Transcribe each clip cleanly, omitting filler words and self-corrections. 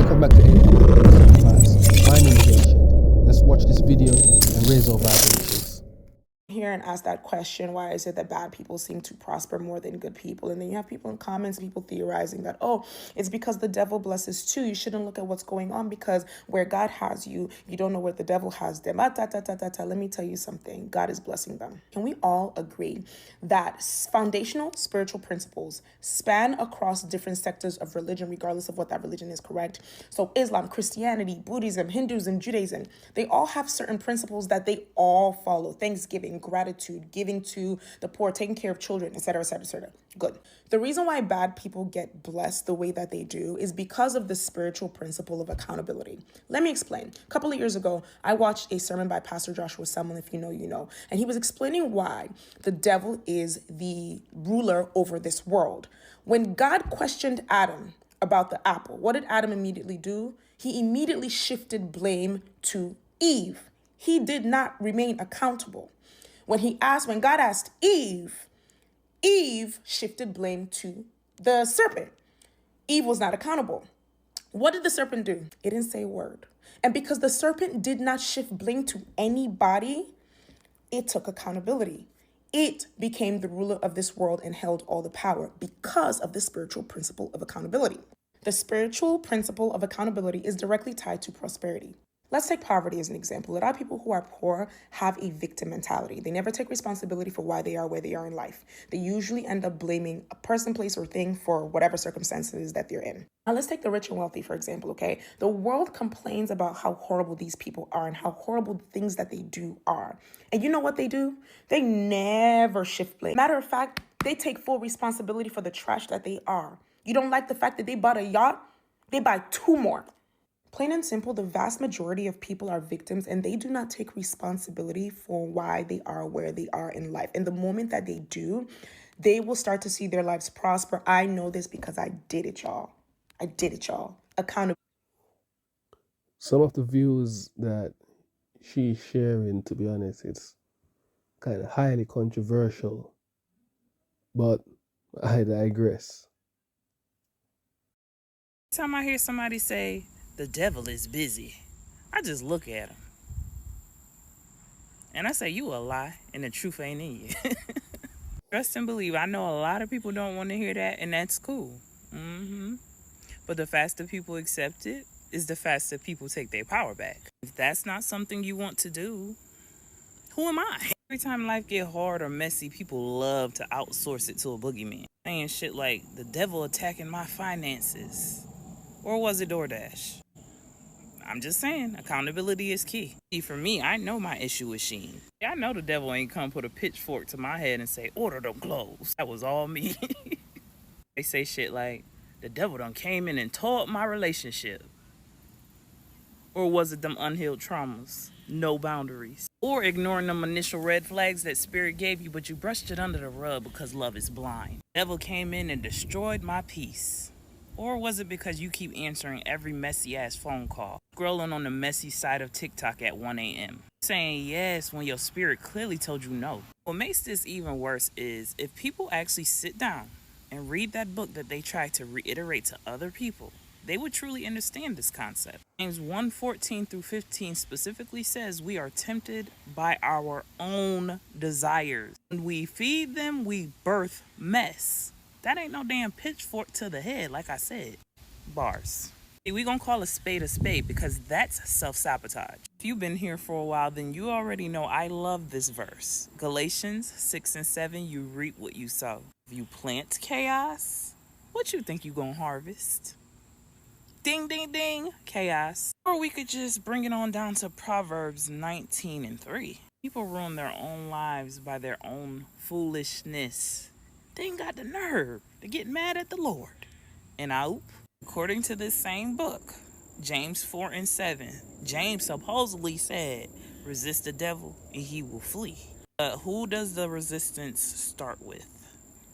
Welcome back to AI Class. My name is Ancient. Let's watch this video and raise our vibrations. Here and ask that question, why is it that bad people seem to prosper more than good people? And then you have people in comments, people theorizing that, oh, it's because the devil blesses too. You shouldn't look at what's going on because where God has you, you don't know where the devil has them. Let me tell you something. God is blessing them. Can we all agree that foundational spiritual principles span across different sectors of religion, regardless of what that religion is, correct? So Islam, Christianity, Buddhism, Hinduism, Judaism, they all have certain principles that they all follow. Thanksgiving, gratitude, giving to the poor, taking care of children, etc., etc., etc. Good. The reason why bad people get blessed the way that they do is because of the spiritual principle of accountability. Let me explain. A couple of years ago, I watched a sermon by Pastor Joshua Selman, if you know, you know, and he was explaining why the devil is the ruler over this world. When God questioned Adam about the apple, what did Adam immediately do? He immediately shifted blame to Eve. He did not remain accountable. When God asked Eve, Eve shifted blame to the serpent. Eve was not accountable. What did the serpent do? It didn't say a word. And because the serpent did not shift blame to anybody, it took accountability. It became the ruler of this world and held all the power because of the spiritual principle of accountability. The spiritual principle of accountability is directly tied to prosperity. Let's take poverty as an example. A lot of people who are poor have a victim mentality. They never take responsibility for why they are where they are in life. They usually end up blaming a person, place, or thing for whatever circumstances that they're in. Now let's take the rich and wealthy, for example, okay? The world complains about how horrible these people are and how horrible the things that they do are. And you know what they do? They never shift blame. Matter of fact, they take full responsibility for the trash that they are. You don't like the fact that they bought a yacht? They buy 2 more. Plain and simple, the vast majority of people are victims and they do not take responsibility for why they are where they are in life. And the moment that they do, they will start to see their lives prosper. I know this because I did it, y'all. I did it, y'all. Accountability. Some of the views that she's sharing, to be honest, it's kind of highly controversial, but I digress. Every time I hear somebody say, the devil is busy, I just look at him. And I say, you a lie, and the truth ain't in you. Trust and believe. I know a lot of people don't want to hear that, and that's cool. But the faster people accept it is the faster people take their power back. If that's not something you want to do, who am I? Every time life get hard or messy, people love to outsource it to a boogeyman. Saying shit like, the devil attacking my finances. Or was it DoorDash? I'm just saying, accountability is key. See, for me, I know my issue with Shein. I know the devil ain't come put a pitchfork to my head and say, order them clothes. That was all me. They say shit like, the devil done came in and tore up my relationship. Or was it them unhealed traumas? No boundaries. Or ignoring them initial red flags that spirit gave you, but you brushed it under the rug because love is blind. The devil came in and destroyed my peace. Or was it because you keep answering every messy-ass phone call, scrolling on the messy side of TikTok at 1 a.m., saying yes when your spirit clearly told you no? What makes this even worse is if people actually sit down and read that book that they try to reiterate to other people, they would truly understand this concept. James 1:14 through 15 specifically says we are tempted by our own desires. When we feed them, we birth mess. That ain't no damn pitchfork to the head, like I said. Bars. See, we gonna call a spade because that's self-sabotage. If you've been here for a while, then you already know I love this verse. Galatians 6 and 7, you reap what you sow. If you plant chaos, what you think you gonna harvest? Ding, ding, ding, chaos. Or we could just bring it on down to Proverbs 19 and 3. People ruin their own lives by their own foolishness. They ain't got the nerve to get mad at the Lord. And according to this same book, James 4 and 7, James supposedly said, resist the devil and he will flee. But who does the resistance start with?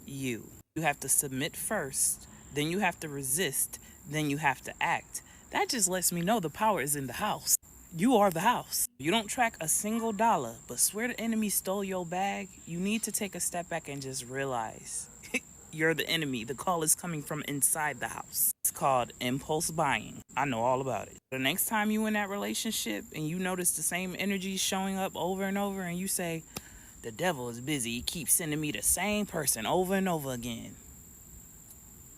You. You have to submit first, then you have to resist, then you have to act. That just lets me know the power is in the house. You are the house. You don't track a single dollar, but swear the enemy stole your bag. You need to take a step back and just realize You're the enemy. The call is coming from inside the house. It's called impulse buying. I know all about it. The next time you in that relationship and you notice the same energy showing up over and over and you say, the devil is busy. He keeps sending me the same person over and over again.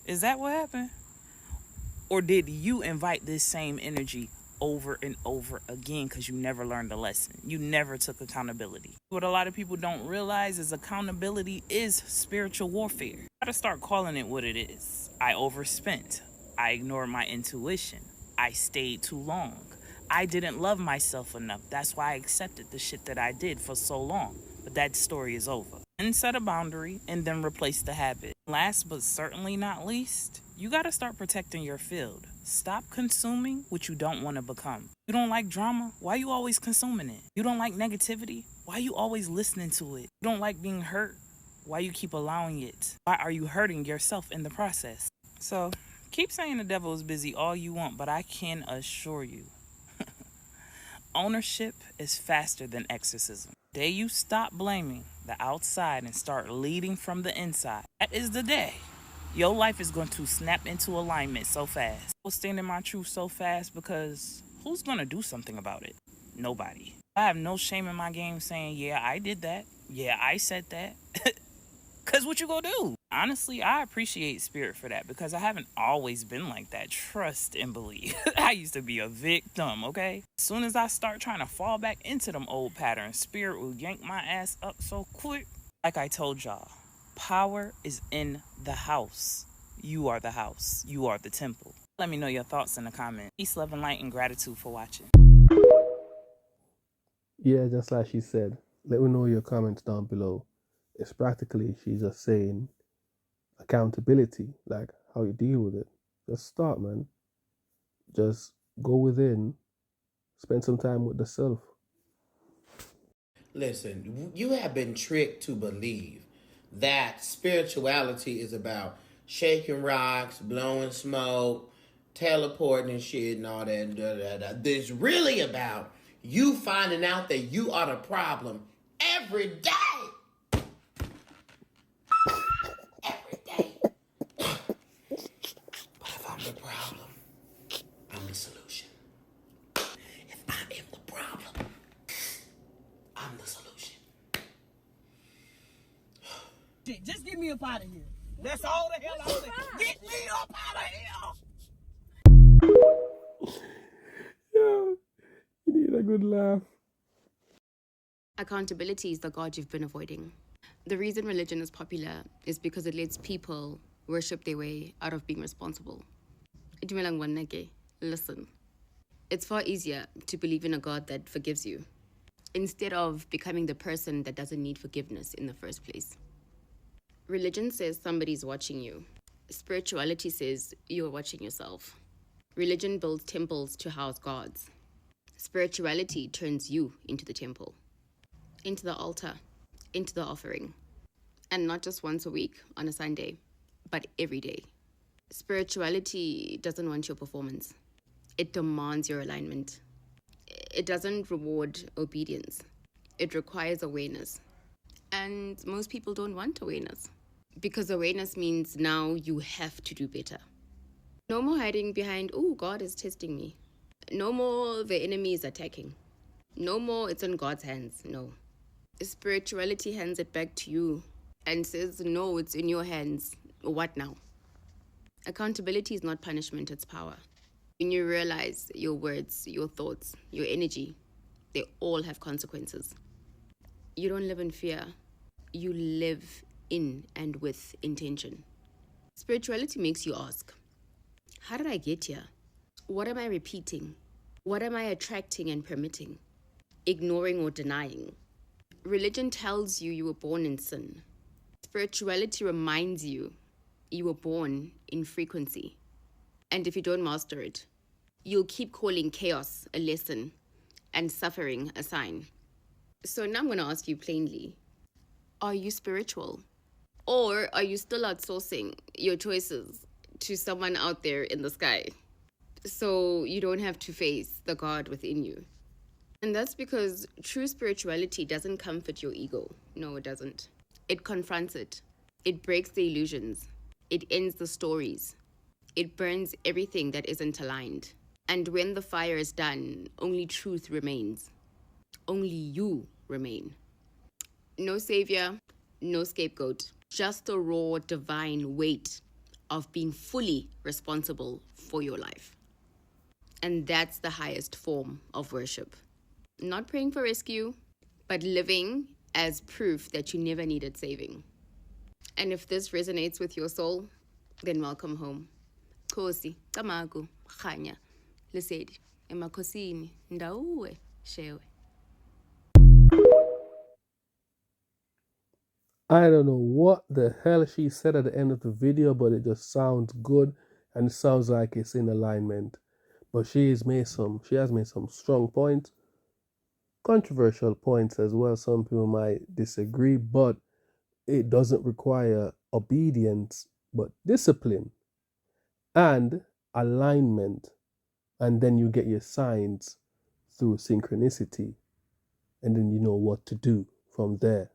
Is that what happened? Or did you invite this same energy over and over again because you never learned the lesson? You never took accountability. What a lot of people don't realize is accountability is spiritual warfare. You gotta start calling it what it is. I overspent. I ignored my intuition. I stayed too long. I didn't love myself enough. That's why I accepted the shit that I did for so long. But that story is over. And set a boundary and then replace the habit. Last but certainly not least, you gotta start protecting your field. Stop consuming what you don't want to become. You don't like drama? Why you always consuming it? You don't like negativity? Why you always listening to it? You don't like being hurt? Why you keep allowing it? Why are you hurting yourself in the process? So, keep saying the devil is busy all you want, but I can assure you, ownership is faster than exorcism. The day you stop blaming the outside and start leading from the inside, that is the day your life is going to snap into alignment so fast. I will stand in my truth so fast because who's going to do something about it? Nobody. I have no shame in my game saying, yeah, I did that. Yeah, I said that. Because what you gonna do? Honestly, I appreciate Spirit for that because I haven't always been like that. Trust and believe. I used to be a victim, okay? As soon as I start trying to fall back into them old patterns, Spirit will yank my ass up so quick. Like I told y'all, power is in the house. You are the house. You are the temple. Let me know your thoughts in the comments. Peace, love, and light, and gratitude for watching. Yeah, just like she said, let me know your comments down below. It's practically, she's just saying accountability, like how you deal with it. Just start, man. Just go within, spend some time with the self. Listen, you have been tricked to believe that spirituality is about shaking rocks, blowing smoke, teleporting and shit and all that. It's really about you finding out that you are the problem every day. Every day. But if I'm the problem, I'm the solution. If I am the problem, I'm the solution. Just get me up out of here. That's all the hell I'm saying. Get me up out of here. Yeah, you need a good laugh. Accountability is the God you've been avoiding. The reason religion is popular is because it lets people worship their way out of being responsible. Listen, it's far easier to believe in a God that forgives you instead of becoming the person that doesn't need forgiveness in the first place. Religion says somebody's watching you. Spirituality says you're watching yourself. Religion builds temples to house gods. Spirituality turns you into the temple, into the altar, into the offering. And not just once a week on a Sunday, but every day. Spirituality doesn't want your performance. It demands your alignment. It doesn't reward obedience. It requires awareness. And most people don't want awareness because awareness means now you have to do better. No more hiding behind, oh, God is testing me. No more the enemy is attacking. No more it's in God's hands. No. Spirituality hands it back to you and says, no, it's in your hands. What now? Accountability is not punishment, it's power. When you realize your words, your thoughts, your energy, they all have consequences. You don't live in fear. You live in and with intention. Spirituality makes you ask, how did I get here? What am I repeating? What am I attracting and permitting? Ignoring or denying? Religion tells you were born in sin. Spirituality reminds you were born in frequency. And if you don't master it, you'll keep calling chaos a lesson and suffering a sign. So now I'm going to ask you plainly, are you spiritual? Or are you still outsourcing your choices to someone out there in the sky so you don't have to face the God within you? And that's because true spirituality doesn't comfort your ego. No, it doesn't. It confronts it. It breaks the illusions. It ends the stories. It burns everything that isn't aligned. And when the fire is done, only truth remains. Only you remain. No savior, no scapegoat. Just the raw, divine weight of being fully responsible for your life. And that's the highest form of worship. Not praying for rescue, but living as proof that you never needed saving. And if this resonates with your soul, then welcome home. Kosi, Kamaku, Khanya, Lesedi, Emakosini, Ndauwe, Shewe. I don't know what the hell she said at the end of the video, but it just sounds good and it sounds like it's in alignment. But she has made some strong points, controversial points as well. Some people might disagree, but it doesn't require obedience, but discipline and alignment. And then you get your signs through synchronicity. And then you know what to do from there.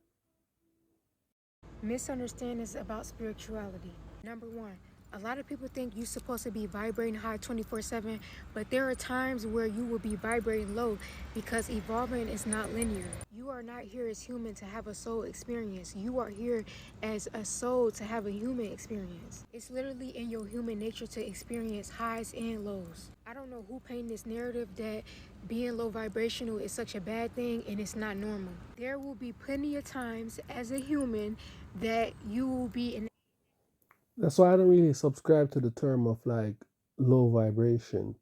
Misunderstandings about spirituality. Number one, a lot of people think you're supposed to be vibrating high 24/7, but there are times where you will be vibrating low because evolving is not linear. You are not here as human to have a soul experience. You are here as a soul to have a human experience. It's literally in your human nature to experience highs and lows. I don't know who painted this narrative that being low vibrational is such a bad thing and it's not normal. There will be plenty of times as a human that you will be in. That's why I don't really subscribe to the term of like low vibration.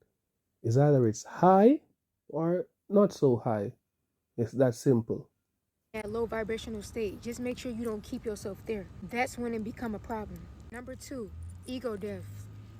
It's either it's high or not so high. It's that simple. At low vibrational state, just make sure you don't keep yourself there. That's when it become a problem. Number two, ego death.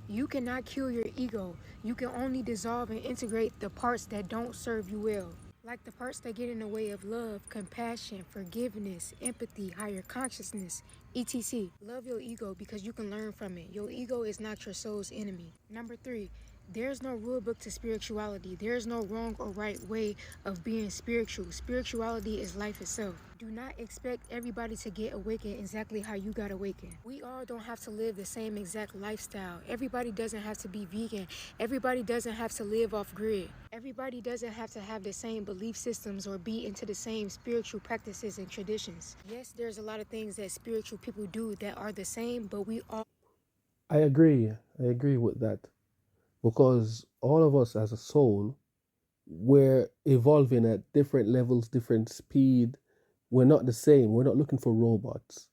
You cannot kill your ego. You can only dissolve and integrate the parts that don't serve you well. Like the parts that get in the way of love, compassion, forgiveness, empathy, higher consciousness, etc. Love your ego because you can learn from it. Your ego is not your soul's enemy. Number three, there's no rule book to spirituality. There's no wrong or right way of being spiritual. Spirituality is life itself. Do not expect everybody to get awakened exactly how you got awakened. We all don't have to live the same exact lifestyle. Everybody doesn't have to be vegan. Everybody doesn't have to live off grid. Everybody doesn't have to have the same belief systems or be into the same spiritual practices and traditions. Yes, there's a lot of things that spiritual people do that are the same, but we all... I agree with that. Because all of us as a soul, we're evolving at different levels, different speed. We're not the same. We're not looking for robots.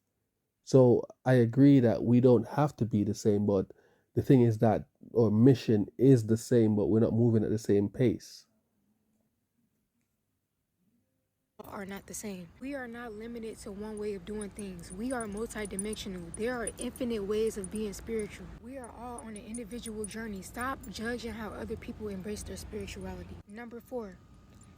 So I agree that we don't have to be the same, but the thing is that our mission is the same, but we're not moving at the same pace. Are not the same. We are not limited to one way of doing things. We are multidimensional. There are infinite ways of being spiritual. We are all on an individual journey. Stop judging how other people embrace their spirituality. Number four,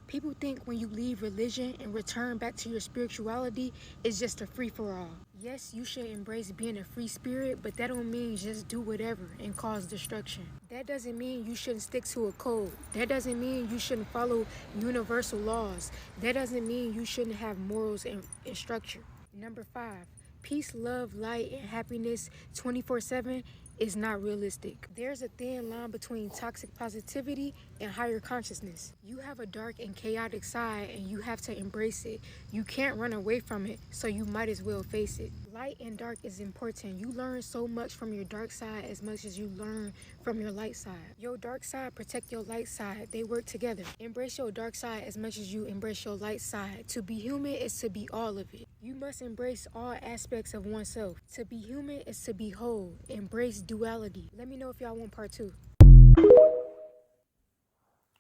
people think when you leave religion and return back to your spirituality, it's just a free-for-all. Yes, you should embrace being a free spirit, but that don't mean just do whatever and cause destruction. That doesn't mean you shouldn't stick to a code. That doesn't mean you shouldn't follow universal laws. That doesn't mean you shouldn't have morals and structure. Number five, peace, love, light, and happiness 24/7 is not realistic. There's a thin line between toxic positivity and higher consciousness. You have a dark and chaotic side and you have to embrace it. You can't run away from it, so you might as well face it. Light and dark is important. You learn so much from your dark side as much as you learn from your light side. Your dark side protect your light side. They work together. Embrace your dark side as much as you embrace your light side. To be human is to be all of it. You must embrace all aspects of oneself. To be human is to be whole. Embrace duality. Let me know if y'all want part 2.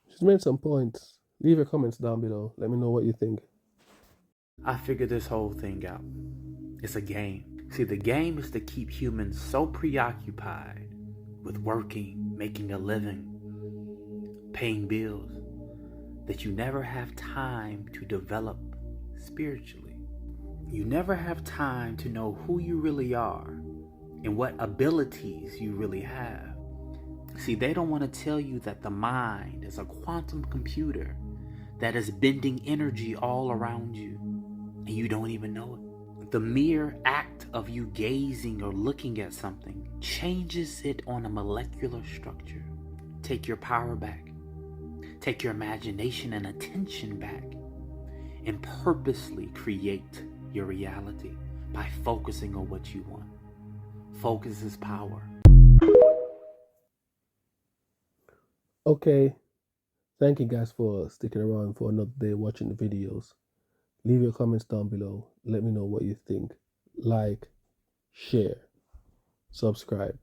She's made some points. Leave your comments down below. Let me know what you think. I figured this whole thing out. It's a game. See, the game is to keep humans so preoccupied with working, making a living, paying bills, that you never have time to develop spiritually. You never have time to know who you really are and what abilities you really have. See, they don't want to tell you that the mind is a quantum computer that is bending energy all around you, and you don't even know it. The mere act of you gazing or looking at something changes it on a molecular structure. Take your power back. Take your imagination and attention back, and purposely create your reality by focusing on what you want. Focus is power. Okay, thank you guys for sticking around for another day watching the videos. Leave your comments down below. Let me know what you think. Like, share, subscribe.